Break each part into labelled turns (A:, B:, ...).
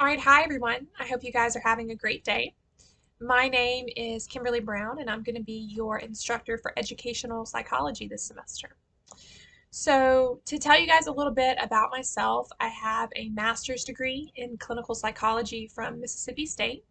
A: All right, hi everyone. I hope you guys are having a great day. My name is Kimberly Brown, and I'm going to be your instructor for educational psychology this semester. So, to tell you guys a little bit about myself, I have a master's degree in clinical psychology from Mississippi State.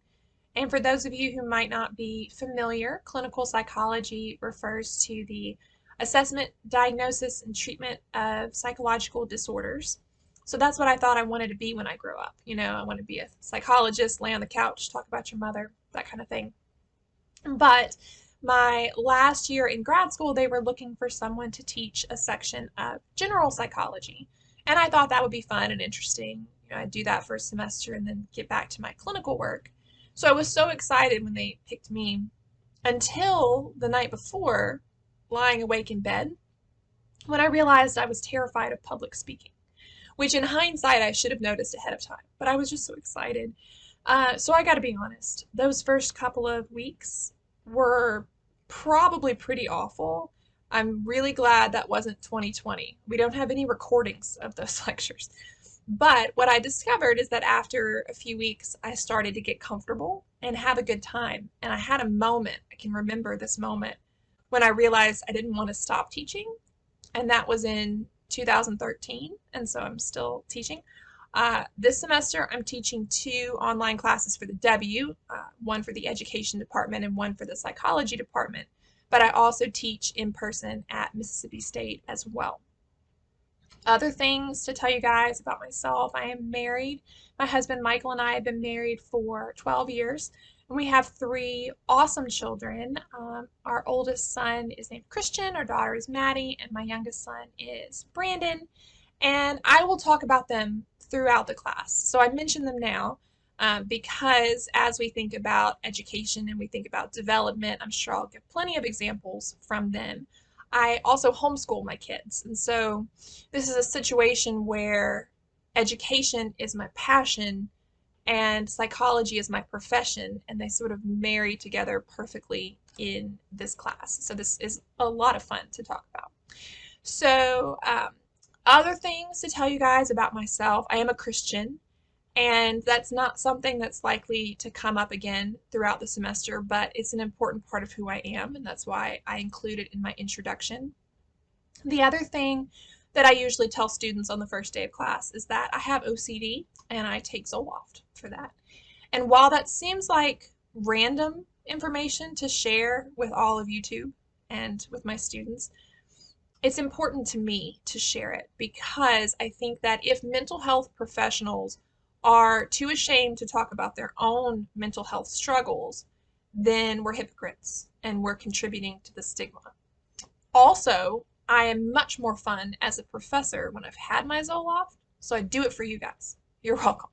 A: And for those of you who might not be familiar, clinical psychology refers to the assessment, diagnosis, and treatment of psychological disorders. So that's what I thought I wanted to be when I grow up. I want to be a psychologist, lay on the couch, talk about your mother, that kind of thing. But my last year in grad school, they were looking for someone to teach a section of general psychology. And I thought that would be fun and interesting. I'd do that for a semester and then get back to my clinical work. So I was so excited when they picked me until the night before, lying awake in bed, when I realized I was terrified of public speaking, which in hindsight I should have noticed ahead of time, but I was just so excited. So I got to be honest, those first couple of weeks were probably pretty awful. I'm really glad that wasn't 2020. We don't have any recordings of those lectures. But what I discovered is that after a few weeks, I started to get comfortable and have a good time. And I had a moment, I can remember this moment, when I realized I didn't want to stop teaching. And that was in 2013. And so I'm still teaching. This semester, I'm teaching 2 online classes for the W, one for the education department and one for the psychology department. But I also teach in person at Mississippi State as well. Other things to tell you guys about myself: I am married. My husband Michael and I have been married for 12 years, and we have 3 awesome children. Our oldest son is named Christian, our daughter is Maddie, and my youngest son is Brandon. And I will talk about them throughout the class. So I mention them now because as we think about education and we think about development, I'm sure I'll give plenty of examples from them. I also homeschool my kids, and so this is a situation where education is my passion and psychology is my profession, and they sort of marry together perfectly in this class. So this is a lot of fun to talk about. So other things to tell you guys about myself: I am a Christian. And that's not something that's likely to come up again throughout the semester, but it's an important part of who I am, and that's why I include it in my introduction. The other thing that I usually tell students on the first day of class is that I have OCD and I take Zoloft for that. And while that seems like random information to share with all of YouTube and with my students, it's important to me to share it because I think that if mental health professionals are too ashamed to talk about their own mental health struggles, then we're hypocrites and we're contributing to the stigma. Also, I am much more fun as a professor when I've had my Zoloft, so I do it for you guys. You're welcome.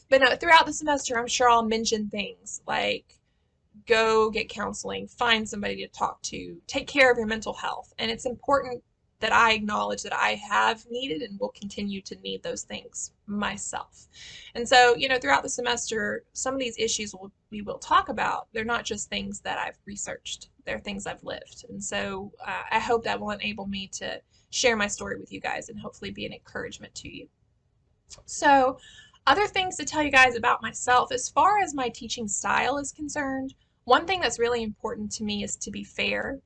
A: But no, throughout the semester, I'm sure I'll mention things like go get counseling, find somebody to talk to, take care of your mental health. And it's important that I acknowledge that I have needed and will continue to need those things myself. And so, throughout the semester, some of these issues we will talk about. They're not just things that I've researched, they're things I've lived. And so I hope that will enable me to share my story with you guys and hopefully be an encouragement to you. So other things to tell you guys about myself: as far as my teaching style is concerned, one thing that's really important to me is to be fair.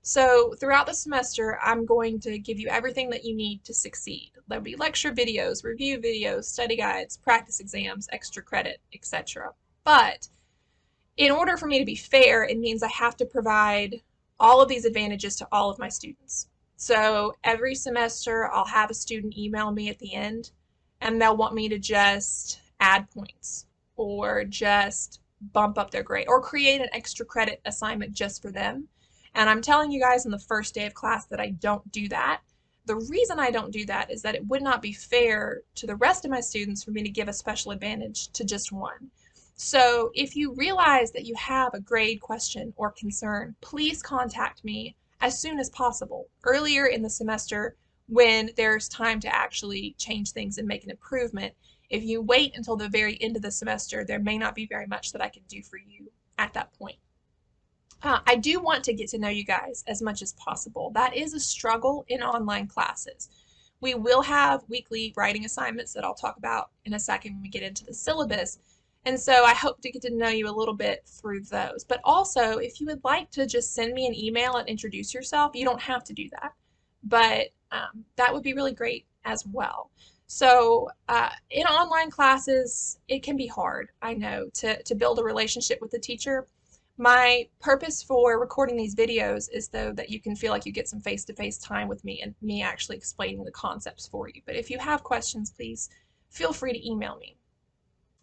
A: So throughout the semester, I'm going to give you everything that you need to succeed. There'll be lecture videos, review videos, study guides, practice exams, extra credit, etc. But in order for me to be fair, it means I have to provide all of these advantages to all of my students. So every semester, I'll have a student email me at the end, and they'll want me to just add points or just bump up their grade or create an extra credit assignment just for them. And I'm telling you guys on the first day of class that I don't do that. The reason I don't do that is that it would not be fair to the rest of my students for me to give a special advantage to just one. So if you realize that you have a grade question or concern, please contact me as soon as possible, earlier in the semester when there's time to actually change things and make an improvement. If you wait until the very end of the semester, there may not be very much that I can do for you at that point. I do want to get to know you guys as much as possible. That is a struggle in online classes. We will have weekly writing assignments that I'll talk about in a second when we get into the syllabus. And so I hope to get to know you a little bit through those. But also, if you would like to just send me an email and introduce yourself, you don't have to do that. But that would be really great as well. So in online classes, it can be hard, I know, to build a relationship with the teacher. My purpose for recording these videos is though that you can feel like you get some face-to-face time with me and me actually explaining the concepts for you. But if you have questions, please feel free to email me.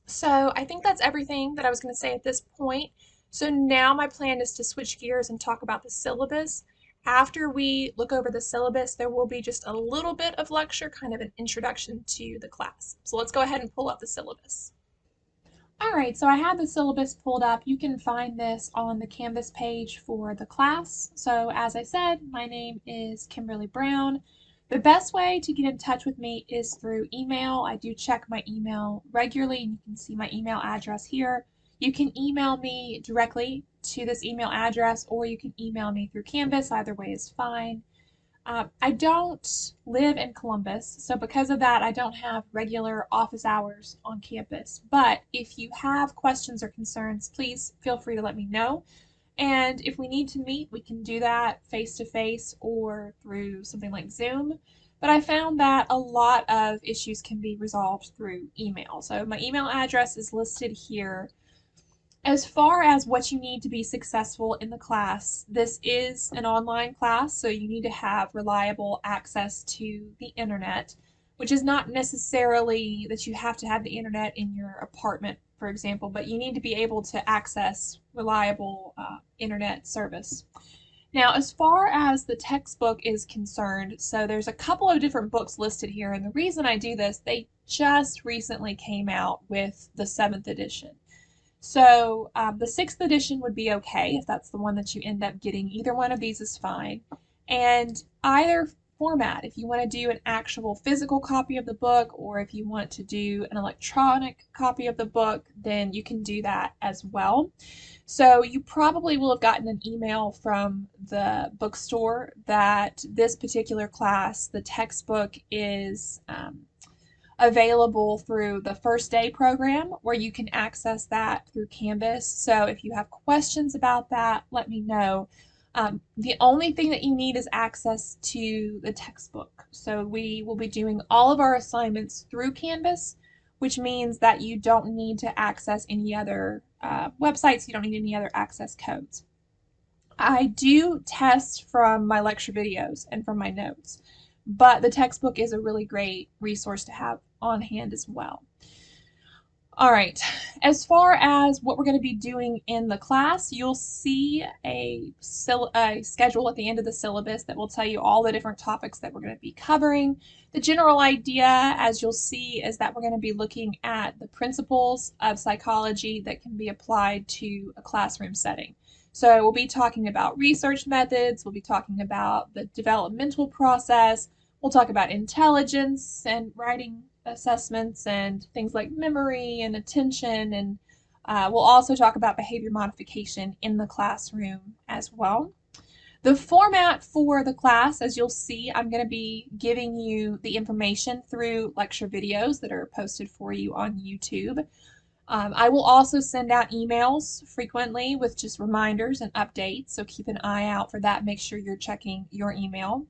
A: So I think that's everything that I was going to say at this point. So now my plan is to switch gears and talk about the syllabus. After we look over the syllabus, there will be just a little bit of lecture, kind of an introduction to the class. So let's go ahead and pull up the syllabus. All right, so I have the syllabus pulled up. You can find this on the Canvas page for the class. So as I said, my name is Kimberly Brown. The best way to get in touch with me is through email. I do check my email regularly, and you can see my email address here. You can email me directly to this email address, or you can email me through Canvas. Either way is fine. I don't live in Columbus, so because of that, I don't have regular office hours on campus. But if you have questions or concerns, please feel free to let me know. And if we need to meet, we can do that face to face or through something like Zoom. But I found that a lot of issues can be resolved through email. So my email address is listed here. As far as what you need to be successful in the class, this is an online class, so you need to have reliable access to the internet, which is not necessarily that you have to have the internet in your apartment, for example, but you need to be able to access reliable internet service. Now, as far as the textbook is concerned, so there's a couple of different books listed here, and the reason I do this, they just recently came out with the 7th edition. So the 6th edition would be okay if that's the one that you end up getting. Either one of these is fine. And either format, if you want to do an actual physical copy of the book or if you want to do an electronic copy of the book, then you can do that as well. So you probably will have gotten an email from the bookstore that this particular class, the textbook, is available through the first day program where you can access that through Canvas. So if you have questions about that, let me know. The only thing that you need is access to the textbook. So we will be doing all of our assignments through Canvas, which means that you don't need to access any other websites. You don't need any other access codes. I do test from my lecture videos and from my notes, but the textbook is a really great resource to have on hand as well. All right, as far as what we're going to be doing in the class, you'll see a schedule at the end of the syllabus that will tell you all the different topics that we're going to be covering. The general idea, as you'll see, is that we're going to be looking at the principles of psychology that can be applied to a classroom setting. So we'll be talking about research methods, we'll be talking about the developmental process, we'll talk about intelligence and writing assessments and things like memory and attention, and we'll also talk about behavior modification in the classroom as well. The format for the class, as you'll see, I'm going to be giving you the information through lecture videos that are posted for you on YouTube. I will also send out emails frequently with just reminders and updates, so keep an eye out for that. Make sure you're checking your email.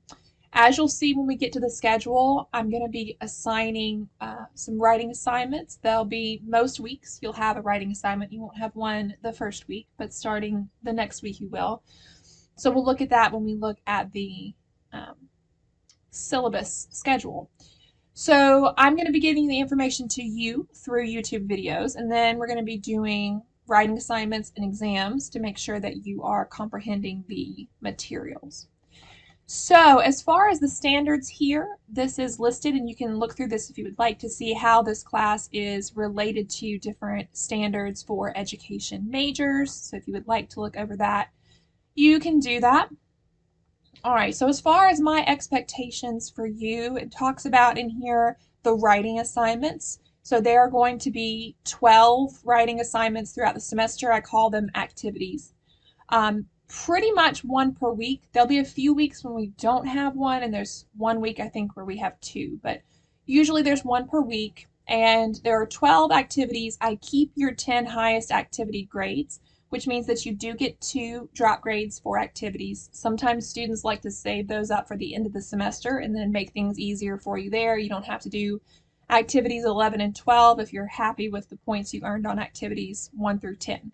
A: As you'll see when we get to the schedule, I'm going to be assigning some writing assignments. There'll be most weeks you'll have a writing assignment. You won't have one the first week, but starting the next week you will. So we'll look at that when we look at the syllabus schedule. So I'm going to be giving the information to you through YouTube videos, and then we're going to be doing writing assignments and exams to make sure that you are comprehending the materials. So as far as the standards here, this is listed, and you can look through this if you would like to see how this class is related to different standards for education majors. So if you would like to look over that, you can do that. All right, so as far as my expectations for you, it talks about in here the writing assignments. So there are going to be 12 writing assignments throughout the semester. I call them activities. pretty much one per week. There'll be a few weeks when we don't have one, and there's one week I think where we have two, but usually there's one per week, and there are 12 activities. I keep your 10 highest activity grades, which means that you do get 2 drop grades for activities. Sometimes students like to save those up for the end of the semester and then make things easier for you there. You don't have to do activities 11 and 12 if you're happy with the points you earned on activities 1 through 10.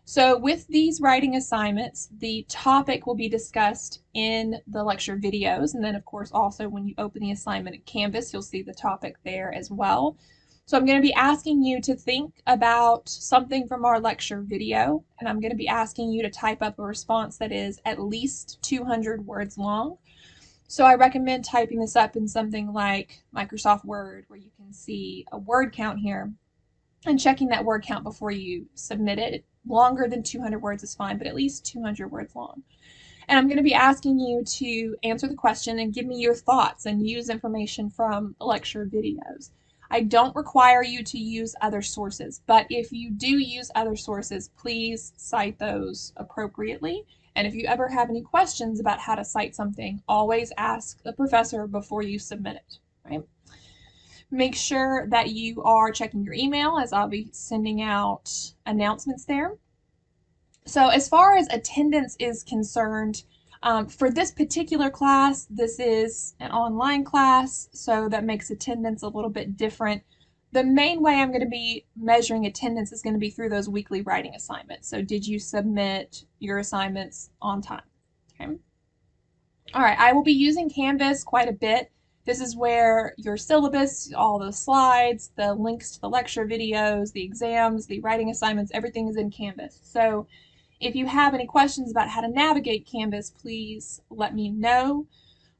A: So with these writing assignments, the topic will be discussed in the lecture videos, and then of course also when you open the assignment at Canvas, you'll see the topic there as well. So I'm going to be asking you to think about something from our lecture video, and I'm going to be asking you to type up a response that is at least 200 words long. So I recommend typing this up in something like Microsoft Word, where you can see a word count here, and checking that word count before you submit it. Longer than 200 words is fine, but at least 200 words long. And I'm going to be asking you to answer the question and give me your thoughts and use information from the lecture videos. I don't require you to use other sources, but if you do use other sources, please cite those appropriately. And if you ever have any questions about how to cite something, always ask the professor before you submit it, right? Make sure that you are checking your email, as I'll be sending out announcements there. So as far as attendance is concerned, for this particular class, this is an online class, so that makes attendance a little bit different. The main way I'm going to be measuring attendance is going to be through those weekly writing assignments. So did you submit your assignments on time? Okay. All right, I will be using Canvas quite a bit. This is where your syllabus, all the slides, the links to the lecture videos, the exams, the writing assignments, everything is in Canvas. So if you have any questions about how to navigate Canvas, please let me know.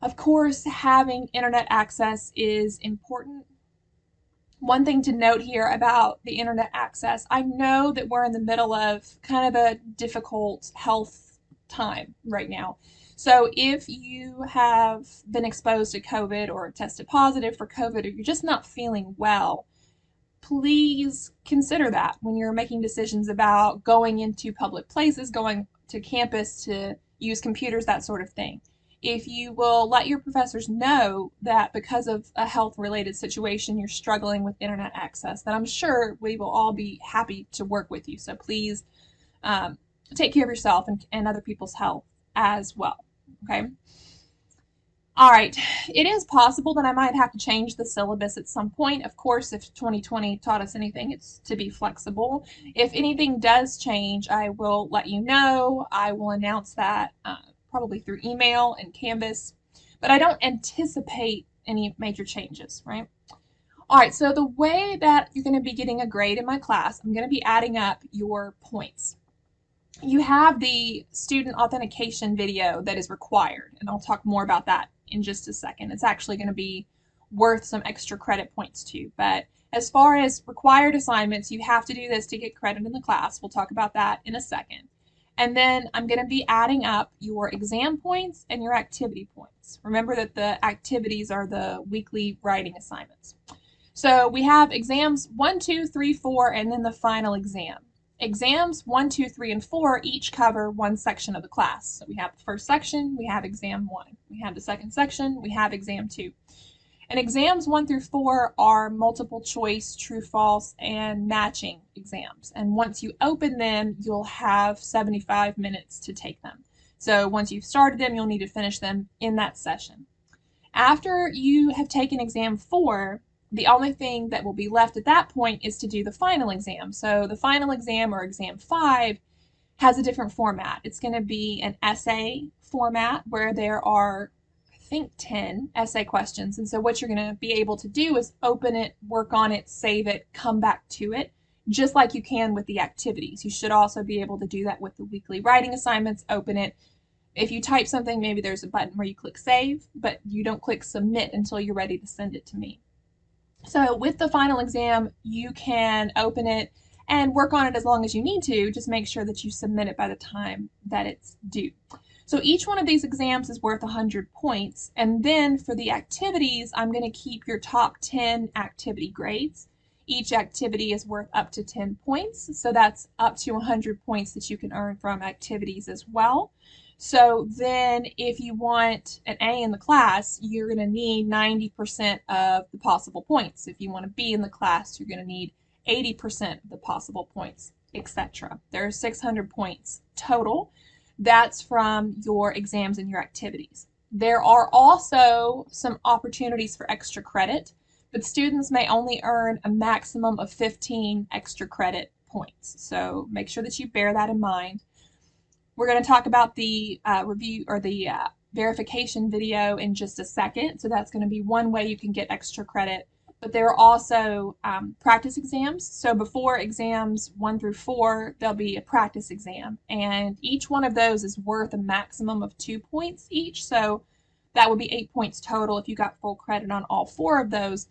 A: Of course, having internet access is important. One thing to note here about the internet access, I know that we're in the middle of kind of a difficult health time right now. So if you have been exposed to COVID or tested positive for COVID, or you're just not feeling well, please consider that when you're making decisions about going into public places, going to campus to use computers, that sort of thing. If you will let your professors know that because of a health-related situation you're struggling with internet access, then I'm sure we will all be happy to work with you. So please take care of yourself and other people's health as well, okay? All right, it is possible that I might have to change the syllabus at some point. Of course, if 2020 taught us anything, it's to be flexible. If anything does change, I will let you know. I will announce that probably through email and Canvas, but I don't anticipate any major changes, right? All right, so the way that you're going to be getting a grade in my class, I'm going to be adding up your points. You have the student authentication video that is required, and I'll talk more about that in just a second. It's actually going to be worth some extra credit points too. But as far as required assignments, you have to do this to get credit in the class. We'll talk about that in a second. And then I'm going to be adding up your exam points and your activity points. Remember that the activities are the weekly writing assignments. So we have exams 1, 2, 3, 4, and then the final exam. Exams 1, 2, 3, and 4 each cover one section of the class. So we have the first section, we have exam 1. We have the second section, we have exam 2. And exams 1 through 4 are multiple choice, true, false, and matching exams. And once you open them, you'll have 75 minutes to take them. So once you've started them, you'll need to finish them in that session. After you have taken exam 4, the only thing that will be left at that point is to do the final exam. So the final exam, or exam 5, has a different format. It's going to be an essay format where there are, I think, 10 essay questions. And so what you're going to be able to do is open it, work on it, save it, come back to it, just like you can with the activities. You should also be able to do that with the weekly writing assignments. Open it. If you type something, maybe there's a button where you click save, but you don't click submit until you're ready to send it to me. So with the final exam, you can open it and work on it as long as you need to. Just make sure that you submit it by the time that it's due. So each one of these exams is worth 100 points. And then for the activities, I'm going to keep your top 10 activity grades. Each activity is worth up to 10 points, so that's up to 100 points that you can earn from activities as well. So then if you want an A in the class, you're going to need 90% of the possible points. If you want a B in the class, you're going to need 80% of the possible points, etc. There are 600 points total. That's from your exams and your activities. There are also some opportunities for extra credit, but students may only earn a maximum of 15 extra credit points. So make sure that you bear that in mind. We're going to talk about the review or the verification video in just a second. So that's going to be one way you can get extra credit. But there are also practice exams. So before exams 1 through 4, there'll be a practice exam. And each one of those is worth a maximum of 2 points each. So that would be 8 points total if you got full credit on all 4 of those.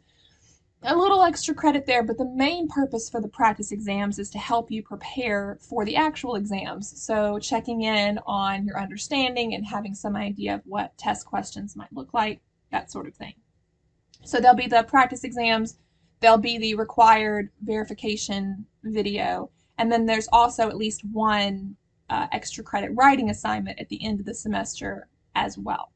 A: A little extra credit there, but the main purpose for the practice exams is to help you prepare for the actual exams. So checking in on your understanding and having some idea of what test questions might look like, that sort of thing. So there'll be the practice exams, there'll be the required verification video, and then there's also at least one extra credit writing assignment at the end of the semester as well.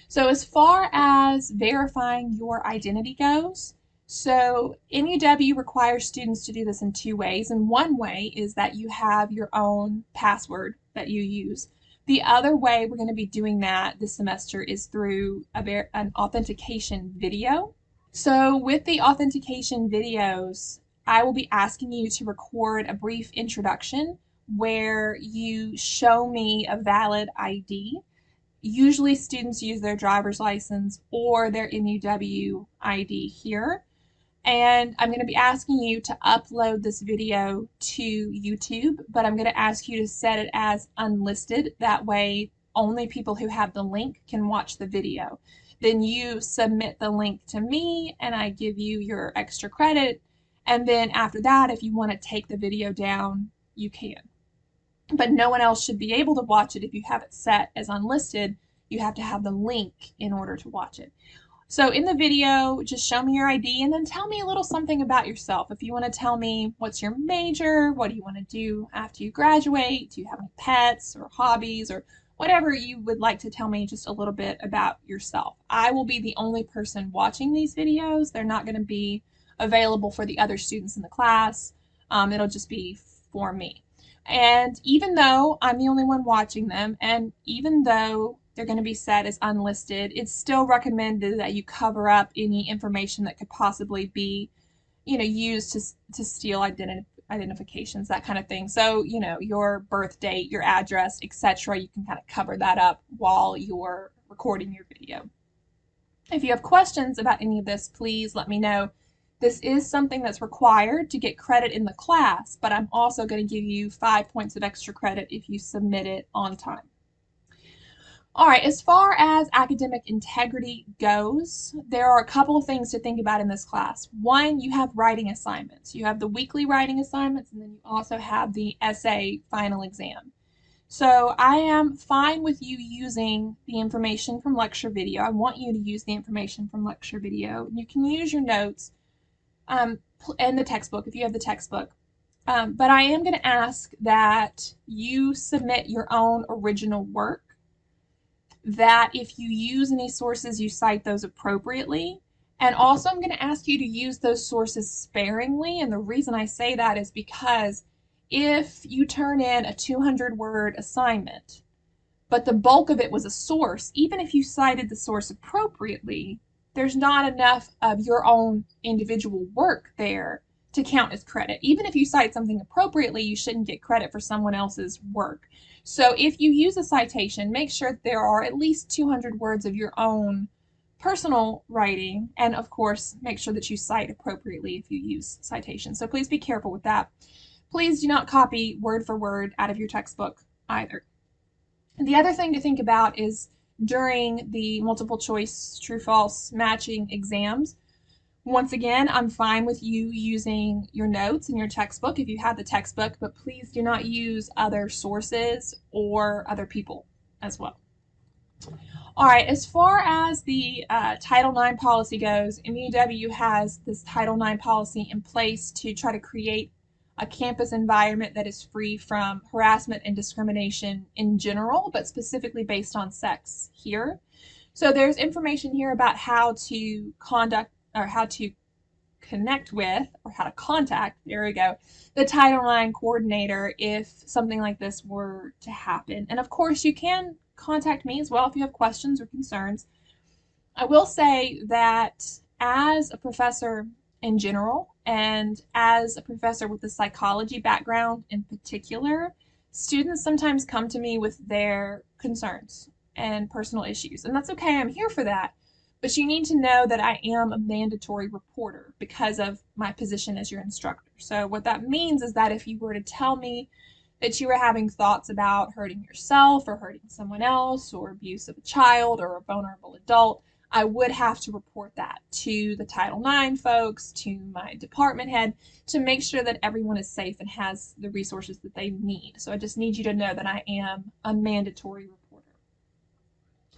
A: So as far as verifying your identity goes, so NUW requires students to do this in 2 ways, and one way is that you have your own password that you use. The other way we're going to be doing that this semester is through an authentication video. So with the authentication videos, I will be asking you to record a brief introduction where you show me a valid ID. Usually students use their driver's license or their NUW ID here. And I'm going to be asking you to upload this video to YouTube, but I'm going to ask you to set it as unlisted. That way, only people who have the link can watch the video. Then you submit the link to me, and I give you your extra credit. And then after that, if you want to take the video down, you can. But no one else should be able to watch it if you have it set as unlisted. You have to have the link in order to watch it. So in the video, just show me your ID and then tell me a little something about yourself. If you want to tell me what's your major, what do you want to do after you graduate, do you have any pets or hobbies or whatever you would like to tell me just a little bit about yourself. I will be the only person watching these videos. They're not going to be available for the other students in the class. It'll just be for me. And even though I'm the only one watching them, and even though they're going to be set as unlisted, it's still recommended that you cover up any information that could possibly be, used to steal identifications, that kind of thing. So, your birth date, your address, etc. You can kind of cover that up while you're recording your video. If you have questions about any of this, please let me know. This is something that's required to get credit in the class, but I'm also going to give you 5 points of extra credit if you submit it on time. All right, as far as academic integrity goes, there are a couple of things to think about in this class. One, you have writing assignments. You have the weekly writing assignments, and then you also have the essay final exam. So I am fine with you using the information from lecture video. I want you to use the information from lecture video. You can use your notes and the textbook if you have the textbook. But I am going to ask that you submit your own original work, that if you use any sources, you cite those appropriately. And also I'm going to ask you to use those sources sparingly. And the reason I say that is because if you turn in a 200-word assignment, but the bulk of it was a source, even if you cited the source appropriately, there's not enough of your own individual work there to count as credit. Even if you cite something appropriately, you shouldn't get credit for someone else's work. So if you use a citation, make sure that there are at least 200 words of your own personal writing, and of course, make sure that you cite appropriately if you use citations. So please be careful with that. Please do not copy word for word out of your textbook either. The other thing to think about is during the multiple choice true-false matching exams, once again, I'm fine with you using your notes in your textbook if you have the textbook, but please do not use other sources or other people as well. All right, as far as the Title IX policy goes, MUW has this Title IX policy in place to try to create a campus environment that is free from harassment and discrimination in general, but specifically based on sex here. So there's information here about how to conduct or how to connect with or how to contact, there we go, the Title IX coordinator if something like this were to happen. And of course, you can contact me as well if you have questions or concerns. I will say that as a professor in general, and as a professor with a psychology background in particular, students sometimes come to me with their concerns and personal issues. And that's okay, I'm here for that. But you need to know that I am a mandatory reporter because of my position as your instructor. So, what that means is that if you were to tell me that you were having thoughts about hurting yourself or hurting someone else or abuse of a child or a vulnerable adult, I would have to report that to the Title IX folks, to my department head, to make sure that everyone is safe and has the resources that they need. So I just need you to know that I am a mandatory reporter.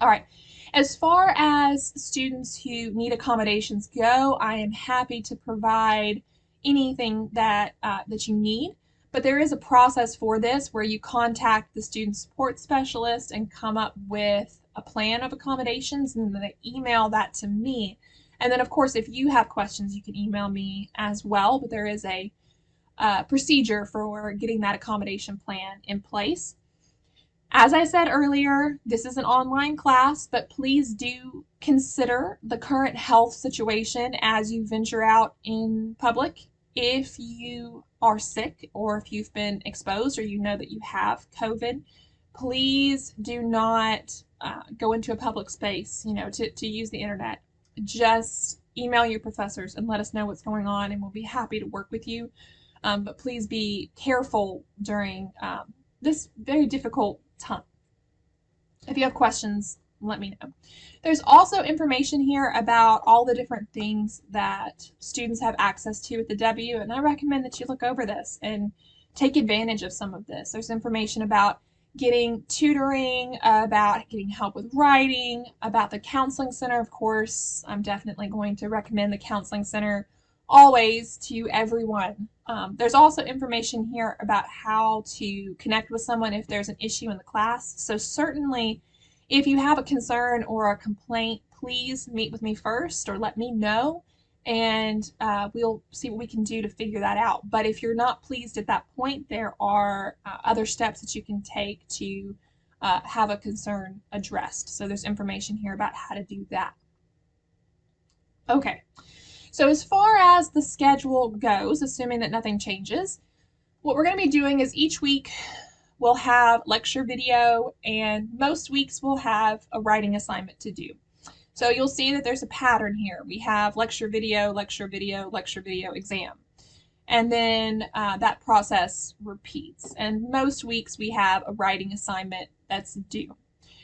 A: All right. As far as students who need accommodations go, I am happy to provide anything that that you need. But there is a process for this where you contact the student support specialist and come up with a plan of accommodations, and then they email that to me. And then, of course, if you have questions, you can email me as well. But there is a procedure for getting that accommodation plan in place. As I said earlier, this is an online class, but please do consider the current health situation as you venture out in public. If you are sick or if you've been exposed or you know that you have COVID, please do not go into a public space, to use the internet. Just email your professors and let us know what's going on, and we'll be happy to work with you. But please be careful during this very difficult time. If you have questions, let me know. There's also information here about all the different things that students have access to at the W, and I recommend that you look over this and take advantage of some of this. There's information about getting tutoring, about getting help with writing, about the counseling center. Of course, I'm definitely going to recommend the counseling center always to everyone. There's also information here about how to connect with someone if there's an issue in the class. So certainly, if you have a concern or a complaint, please meet with me first or let me know, and we'll see what we can do to figure that out. But if you're not pleased at that point, there are other steps that you can take to have a concern addressed. So there's information here about how to do that. Okay. So as far as the schedule goes, assuming that nothing changes, what we're going to be doing is each week we'll have lecture video, and most weeks we'll have a writing assignment to do. So you'll see that there's a pattern here. We have lecture video, lecture video, lecture video, exam. And then that process repeats. And most weeks we have a writing assignment that's due.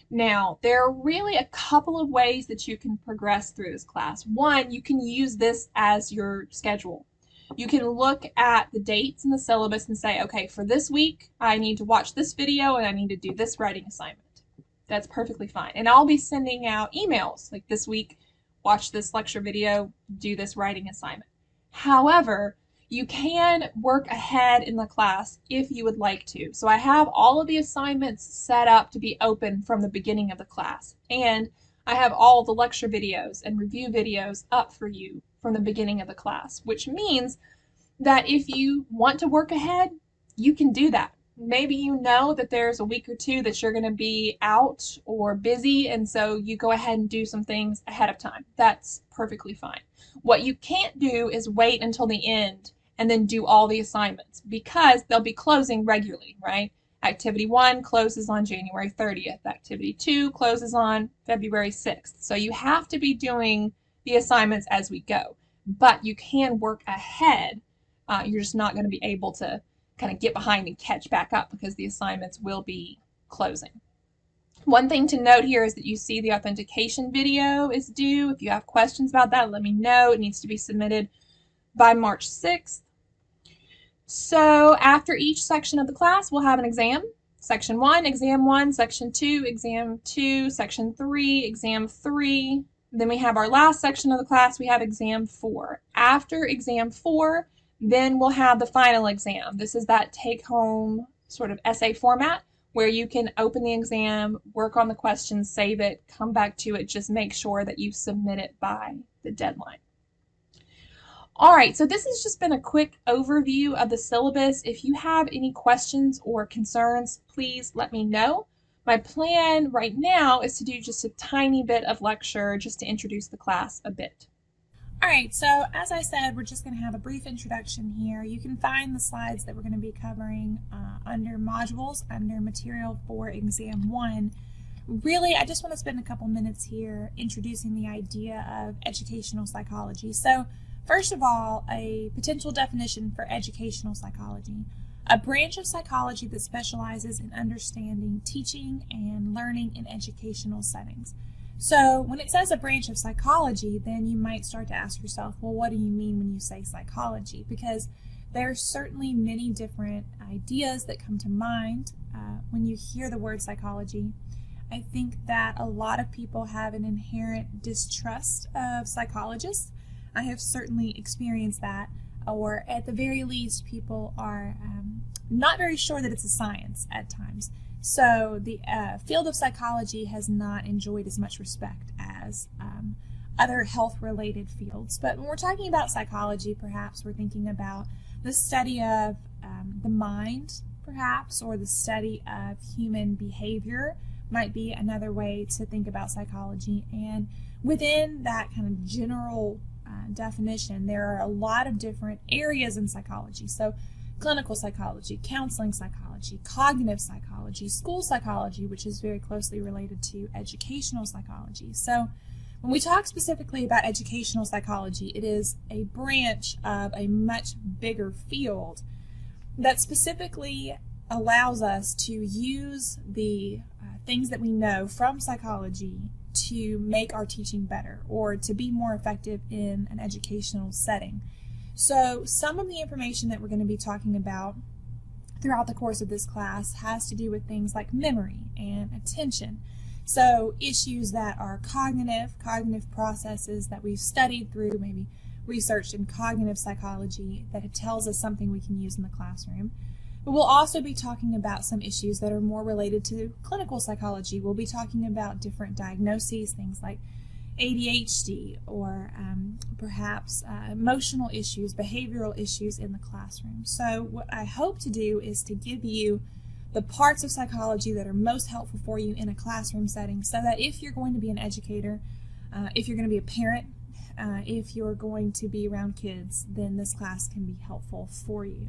A: Now, there are really a couple of ways that you can progress through this class. One, you can use this as your schedule. You can look at the dates in the syllabus and say, okay, for this week, I need to watch this video and I need to do this writing assignment. That's perfectly fine. And I'll be sending out emails like this week, watch this lecture video, do this writing assignment. However, you can work ahead in the class if you would like to. So I have all of the assignments set up to be open from the beginning of the class. And I have all the lecture videos and review videos up for you from the beginning of the class, which means that if you want to work ahead, you can do that. Maybe you know that there's a week or two that you're going to be out or busy, and so you go ahead and do some things ahead of time. That's perfectly fine. What you can't do is wait until the end and then do all the assignments, because they'll be closing regularly, right? Activity 1 closes on January 30th. Activity 2 closes on February 6th. So you have to be doing the assignments as we go, but you can work ahead. You're just not going to be able to kind of get behind and catch back up because the assignments will be closing. One thing to note here is that you see the authentication video is due. If you have questions about that, let me know. It needs to be submitted by March 6th. So after each section of the class, we'll have an exam. Section 1, Exam 1, Section 2, Exam 2, Section 3, Exam 3. Then we have our last section of the class, we have Exam 4. After Exam 4, then we'll have the final exam. This is that take-home sort of essay format where you can open the exam, work on the questions, save it, come back to it, just make sure that you submit it by the deadline. All right, so this has just been a quick overview of the syllabus. If you have any questions or concerns, please let me know. My plan right now is to do just a tiny bit of lecture just to introduce the class a bit. All right, so as I said, we're just going to have a brief introduction here. You can find the slides that we're going to be covering under modules, under material for Exam 1. Really, I just want to spend a couple minutes here introducing the idea of educational psychology. So, first of all, a potential definition for educational psychology. A branch of psychology that specializes in understanding teaching and learning in educational settings. So when it says a branch of psychology, then you might start to ask yourself, well, what do you mean when you say psychology? Because there are certainly many different ideas that come to mind when you hear the word psychology. I think that a lot of people have an inherent distrust of psychologists. I have certainly experienced that, or at the very least, people are not very sure that it's a science at times. So the field of psychology has not enjoyed as much respect as other health-related fields. But when we're talking about psychology, perhaps we're thinking about the study of the mind, perhaps, or the study of human behavior might be another way to think about psychology. And within that kind of general definition, there are a lot of different areas in psychology. So clinical psychology, counseling psychology, cognitive psychology, school psychology, which is very closely related to educational psychology. So when we talk specifically about educational psychology, it is a branch of a much bigger field that specifically allows us to use the things that we know from psychology to make our teaching better or to be more effective in an educational setting. So some of the information that we're going to be talking about throughout the course of this class has to do with things like memory and attention. So issues that are cognitive processes that we've studied through, maybe researched in cognitive psychology that tells us something we can use in the classroom. But we'll also be talking about some issues that are more related to clinical psychology. We'll be talking about different diagnoses, things like ADHD or perhaps emotional issues, behavioral issues in the classroom. So what I hope to do is to give you the parts of psychology that are most helpful for you in a classroom setting so that if you're going to be an educator, if you're going to be a parent, if you're going to be around kids, then this class can be helpful for you.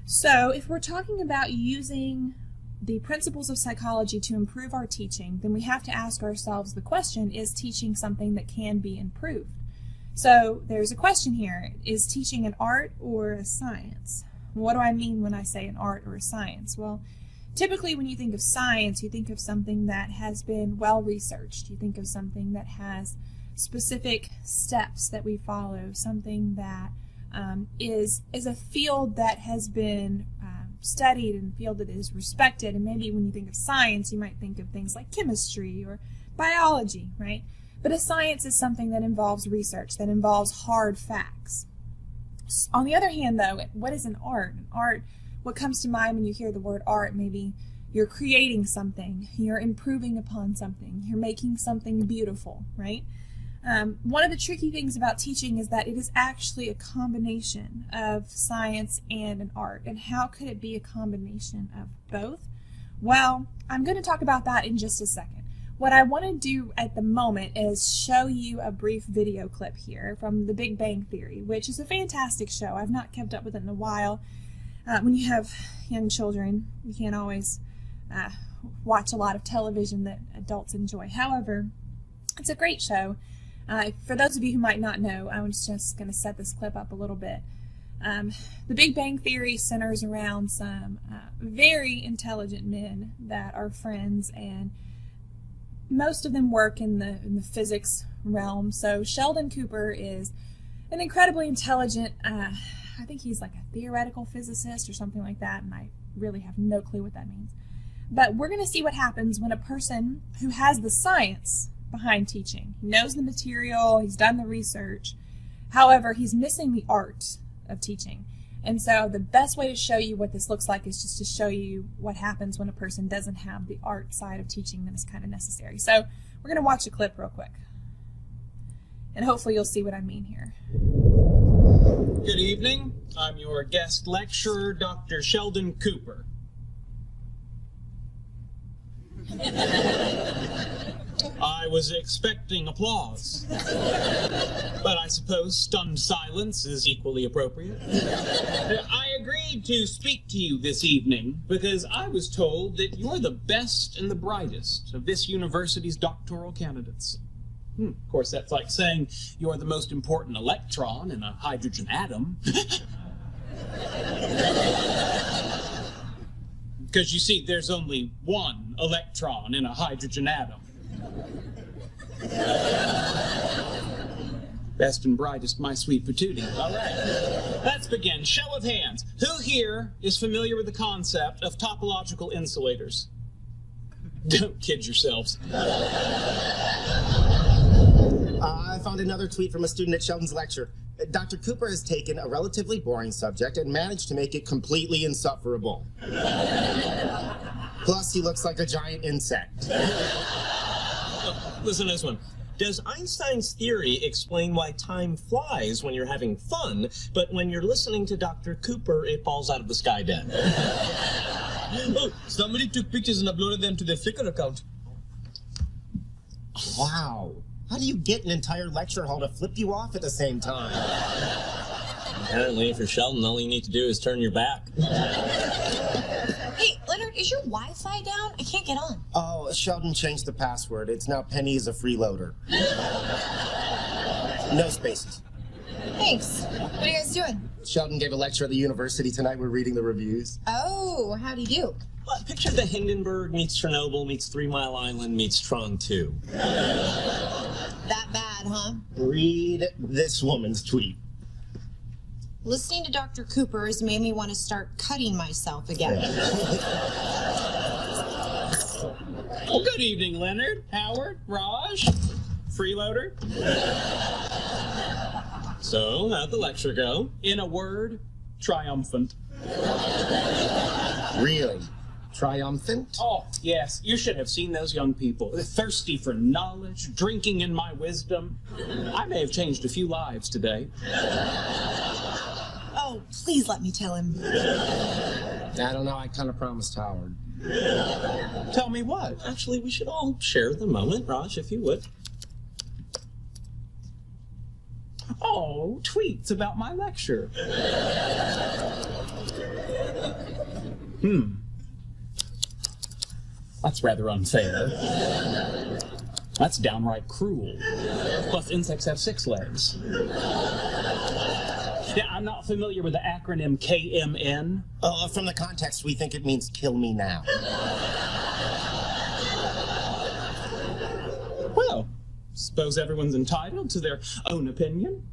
A: So if we're talking about using the principles of psychology to improve our teaching, then we have to ask ourselves the question, is teaching something that can be improved? So there's a question here, is teaching an art or a science? What do I mean when I say an art or a science? Well, typically when you think of science, you think of something that has been well researched. You think of something that has specific steps that we follow, something that is a field that has been studied and a field that is respected. And maybe when you think of science, you might think of things like chemistry or biology, right? But a science is something that involves research, that involves hard facts. On the other hand, though, what is an art? An art, what comes to mind when you hear the word art? Maybe you're creating something, you're improving upon something, you're making something beautiful, right? One of the tricky things about teaching is that it is actually a combination of science and an art. And how could it be a combination of both? Well, I'm going to talk about that in just a second. What I want to do at the moment is show you a brief video clip here from The Big Bang Theory, which is a fantastic show. I've not kept up with it in a while. When you have young children, you can't always watch a lot of television that adults enjoy. However, it's a great show. For those of you who might not know, I was just going to set this clip up a little bit. The Big Bang Theory centers around some very intelligent men that are friends, and most of them work in the physics realm. So Sheldon Cooper is an incredibly intelligent
B: I think he's like a theoretical physicist or something like that, and I really have no clue what that means. But we're going to see what happens when a person who has the science behind teaching, he knows the material, he's done the research, however, he's missing the art of teaching. And so the best way to show you what this looks like is just to show you what happens when a person doesn't have the art side of teaching that is kind of necessary. So we're going to watch a clip real quick, and hopefully you'll see what I mean here.
C: Good evening. I'm your guest lecturer, Dr. Sheldon Cooper. I was expecting applause, but I suppose stunned silence is equally appropriate. I agreed to speak to you this evening because I was told that you're the best and the brightest of this university's doctoral candidates. Of course, that's like saying you're the most important electron in a hydrogen atom. Because you see, there's only one electron in a hydrogen atom. Best and brightest, my sweet patootie. All right, let's begin. Show of hands. Who here is familiar with the concept of topological insulators? Don't kid yourselves.
D: I found another tweet from a student at Sheldon's lecture. Dr. Cooper has taken a relatively boring subject and managed to make it completely insufferable. Plus, he looks like a giant insect.
E: Listen to this one. Does Einstein's theory explain why time flies when you're having fun, but when you're listening to Dr. Cooper, it falls out of the sky dead?
F: Oh, somebody took pictures and uploaded them to their Flickr account.
D: Wow. How do you get an entire lecture hall to flip you off at the same time?
E: Apparently, for Sheldon, all you need to do is turn your back.
G: Hey, Leonard, is your Wi-Fi down? I can't get on.
D: Oh, Sheldon changed the password. It's now Penny is a freeloader. No spaces.
G: Thanks. What are you guys doing?
D: Sheldon gave a lecture at the university tonight. We're reading the reviews.
G: Oh, how'd he do?
E: Well, picture the Hindenburg meets Chernobyl meets 3 Mile Island meets Tron 2.
G: That bad, huh?
D: Read this woman's tweet.
G: Listening to Dr. Cooper has made me want to start cutting myself again.
C: Well, good evening, Leonard, Howard, Raj, freeloader.
E: So, how'd the lecture go?
C: In a word, triumphant.
D: Really? Triumphant?
C: Oh, yes, you should have seen those young people. They're thirsty for knowledge, drinking in my wisdom. I may have changed a few lives today.
G: Oh, please let me tell him.
D: I don't know. I kind of promised Howard.
C: Tell me what?
E: Actually, we should all share the moment, Raj, if you would.
C: Oh, tweets about my lecture. That's rather unfair. That's downright cruel. Plus, insects have 6 legs. Yeah, I'm not familiar with the acronym KMN.
D: From the context, we think it means kill me now.
C: Well, suppose everyone's entitled to their own opinion.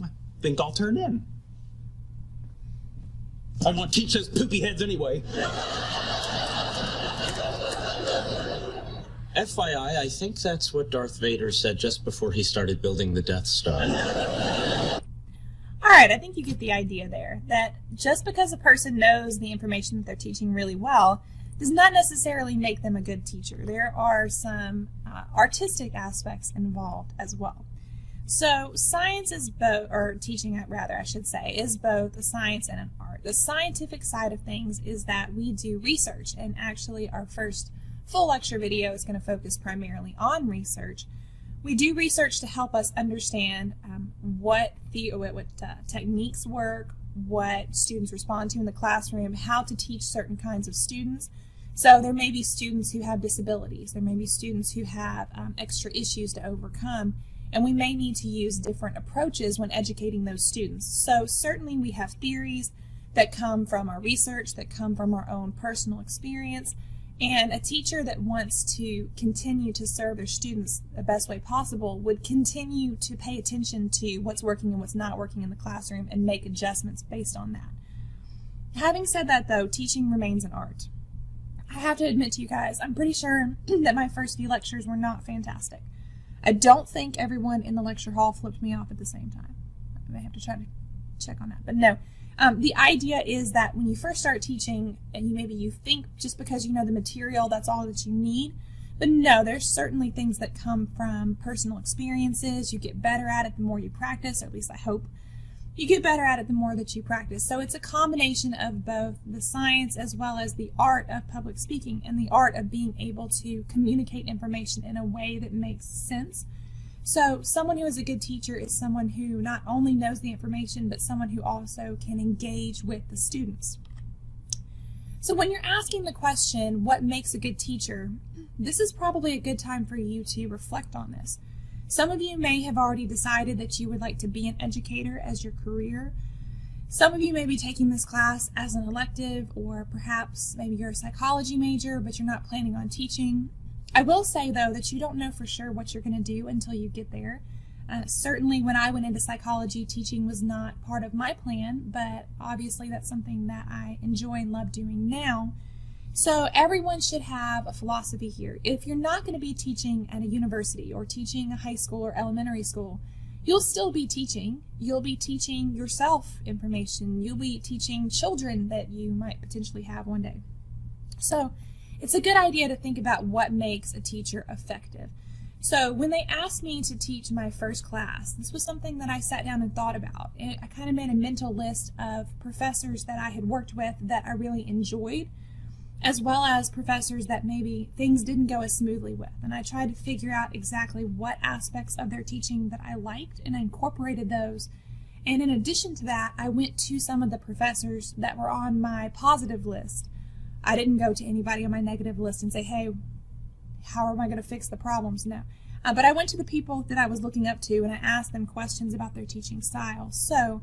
C: I think I'll turn in. I want to teach those poopy heads anyway.
E: FYI, I think that's what Darth Vader said just before he started building the Death Star.
B: All right, I think you get the idea there, that just because a person knows the information that they're teaching really well does not necessarily make them a good teacher. There are some artistic aspects involved as well. So science is both, or teaching rather, I should say, is both a science and an art. The scientific side of things is that we do research, and actually our first full lecture video is going to focus primarily on research. We do research to help us understand what techniques work, what students respond to in the classroom, how to teach certain kinds of students. So there may be students who have disabilities, there may be students who have extra issues to overcome, and we may need to use different approaches when educating those students. So certainly we have theories that come from our research, that come from our own personal experience, And a teacher that wants to continue to serve their students the best way possible would continue to pay attention to what's working and what's not working in the classroom and make adjustments based on that. Having said that, though, teaching remains an art. I have to admit to you guys, I'm pretty sure that my first few lectures were not fantastic. I don't think everyone in the lecture hall flipped me off at the same time. I may have to try to check on that, but no. The idea is that when you first start teaching, and maybe you think just because you know the material, that's all that you need. But no, there's certainly things that come from personal experiences. You get better at it the more you practice, or at least I hope. You get better at it the more that you practice. So it's a combination of both the science as well as the art of public speaking and the art of being able to communicate information in a way that makes sense. So someone who is a good teacher is someone who not only knows the information, but someone who also can engage with the students. So when you're asking the question, what makes a good teacher, this is probably a good time for you to reflect on this. Some of you may have already decided that you would like to be an educator as your career. Some of you may be taking this class as an elective, or perhaps maybe you're a psychology major, but you're not planning on teaching. I will say, though, that you don't know for sure what you're going to do until you get there. Certainly when I went into psychology, teaching was not part of my plan, but obviously that's something that I enjoy and love doing now. So everyone should have a philosophy here. If you're not going to be teaching at a university or teaching a high school or elementary school, you'll still be teaching. You'll be teaching yourself information. You'll be teaching children that you might potentially have one day. So it's a good idea to think about what makes a teacher effective. So when they asked me to teach my first class, this was something that I sat down and thought about. And I kind of made a mental list of professors that I had worked with that I really enjoyed, as well as professors that maybe things didn't go as smoothly with. And I tried to figure out exactly what aspects of their teaching that I liked, and I incorporated those. And in addition to that, I went to some of the professors that were on my positive list. I didn't go to anybody on my negative list and say, hey, how am I going to fix the problems? No. But I went to the people that I was looking up to, and I asked them questions about their teaching style. So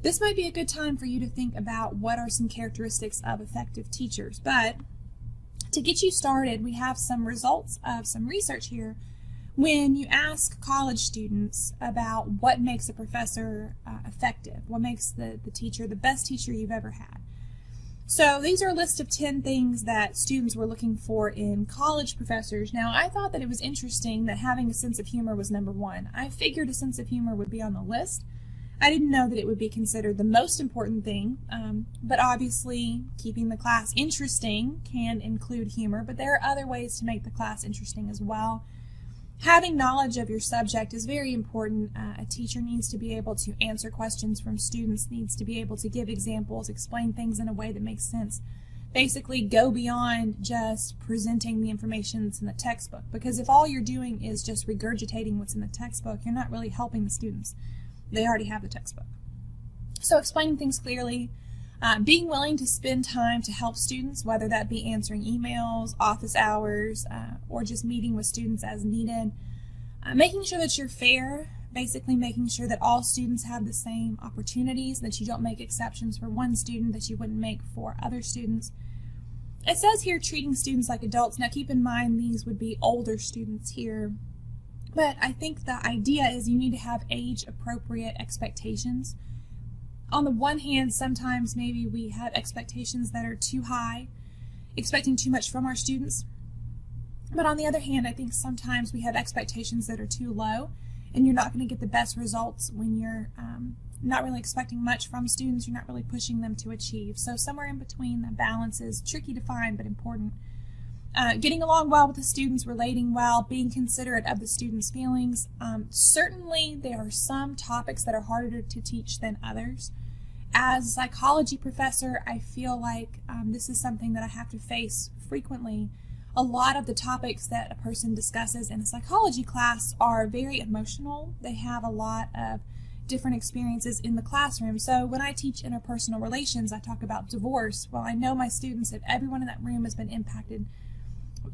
B: this might be a good time for you to think about what are some characteristics of effective teachers. But to get you started, we have some results of some research here. When you ask college students about what makes a professor effective, what makes the teacher the best teacher you've ever had. So these are a list of 10 things that students were looking for in college professors. Now, I thought that it was interesting that having a sense of humor was number one. I figured a sense of humor would be on the list. I didn't know that it would be considered the most important thing, but obviously keeping the class interesting can include humor, but there are other ways to make the class interesting as well. Having knowledge of your subject is very important. A teacher needs to be able to answer questions from students, needs to be able to give examples, explain things in a way that makes sense. Basically, go beyond just presenting the information that's in the textbook, because if all you're doing is just regurgitating what's in the textbook, you're not really helping the students. They already have the textbook. So explaining things clearly, being willing to spend time to help students, whether that be answering emails, office hours, or just meeting with students as needed. Making sure that you're fair, basically making sure that all students have the same opportunities, that you don't make exceptions for one student that you wouldn't make for other students. It says here treating students like adults. Now keep in mind these would be older students here, but I think the idea is you need to have age-appropriate expectations. On the one hand, sometimes maybe we have expectations that are too high, expecting too much from our students. But on the other hand, I think sometimes we have expectations that are too low, and you're not going to get the best results when you're not really expecting much from students, you're not really pushing them to achieve. So somewhere in between, the balance is tricky to find, but important. Getting along well with the students, relating well, being considerate of the students' feelings. Certainly there are some topics that are harder to teach than others. As a psychology professor, I feel like this is something that I have to face frequently. A lot of the topics that a person discusses in a psychology class are very emotional. They have a lot of different experiences in the classroom. So when I teach interpersonal relations, I talk about divorce. Well, I know my students, if everyone in that room has been impacted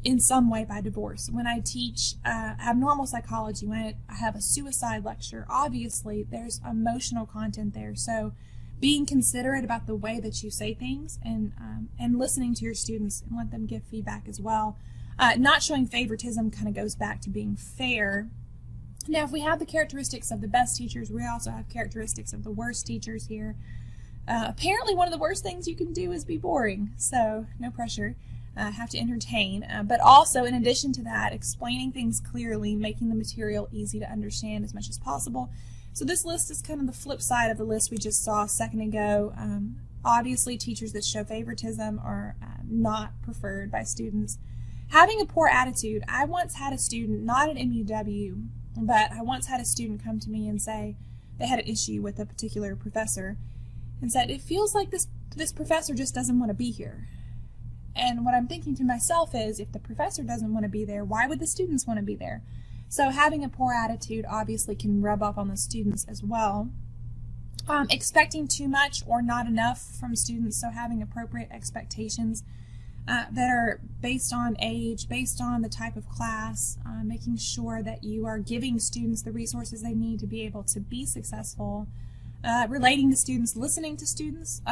B: in some way by divorce. When I teach abnormal psychology, when I have a suicide lecture, obviously there's emotional content there. So being considerate about the way that you say things, and listening to your students and let them give feedback as well. Not showing favoritism kind of goes back to being fair. Now, if we have the characteristics of the best teachers, we also have characteristics of the worst teachers here. Apparently, one of the worst things you can do is be boring, so no pressure. Have to entertain, but also, in addition to that, explaining things clearly, making the material easy to understand as much as possible. So this list is kind of the flip side of the list we just saw a second ago. Obviously, teachers that show favoritism are not preferred by students. Having a poor attitude. I once had a student, not at MUW, but I once had a student come to me and say they had an issue with a particular professor and said, it feels like this professor just doesn't want to be here. And what I'm thinking to myself is, if the professor doesn't want to be there, why would the students want to be there? So having a poor attitude obviously can rub off on the students as well. Expecting too much or not enough from students, so having appropriate expectations that are based on age, based on the type of class, making sure that you are giving students the resources they need to be able to be successful, relating to students, listening to students.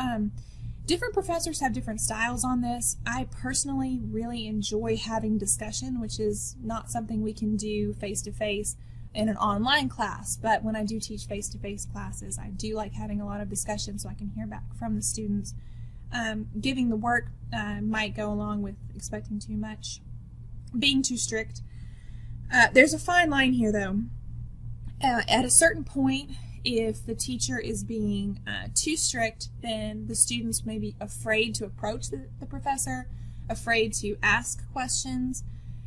B: Different professors have different styles on this. I personally really enjoy having discussion, which is not something we can do face-to-face in an online class, but when I do teach face-to-face classes, I do like having a lot of discussion so I can hear back from the students. Giving the work might go along with expecting too much. Being too strict. There's a fine line here, though. At a certain point, if the teacher is being too strict, then the students may be afraid to approach the professor, afraid to ask questions,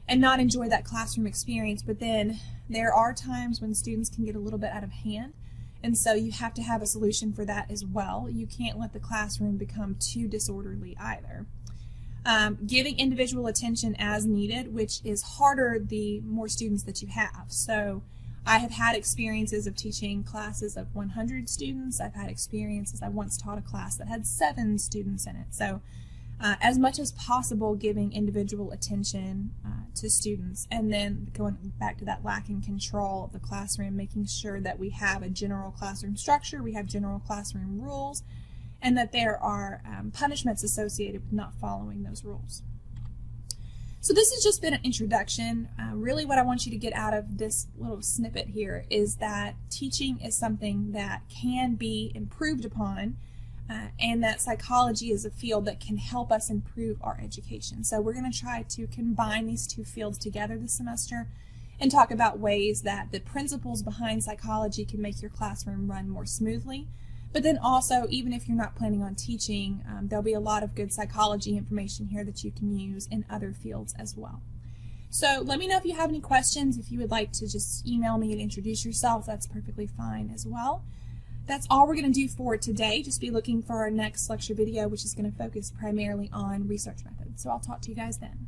B: and not enjoy that classroom experience. But then there are times when students can get a little bit out of hand, and so you have to have a solution for that as well. You can't let the classroom become too disorderly either. Giving individual attention as needed, which is harder the more students that you have. So I have had experiences of teaching classes of 100 students. I've had experiences, I once taught a class that had 7 students in it. So as much as possible, giving individual attention to students, and then going back to that lacking control of the classroom, making sure that we have a general classroom structure, we have general classroom rules, and that there are punishments associated with not following those rules. So this has just been an introduction. Really what I want you to get out of this little snippet here is that teaching is something that can be improved upon, and that psychology is a field that can help us improve our education. So we're going to try to combine these two fields together this semester and talk about ways that the principles behind psychology can make your classroom run more smoothly. But then also, even if you're not planning on teaching, there'll be a lot of good psychology information here that you can use in other fields as well. So let me know if you have any questions. If you would like to just email me and introduce yourself, that's perfectly fine as well. That's all we're going to do for today. Just be looking for our next lecture video, which is going to focus primarily on research methods. So I'll talk to you guys then.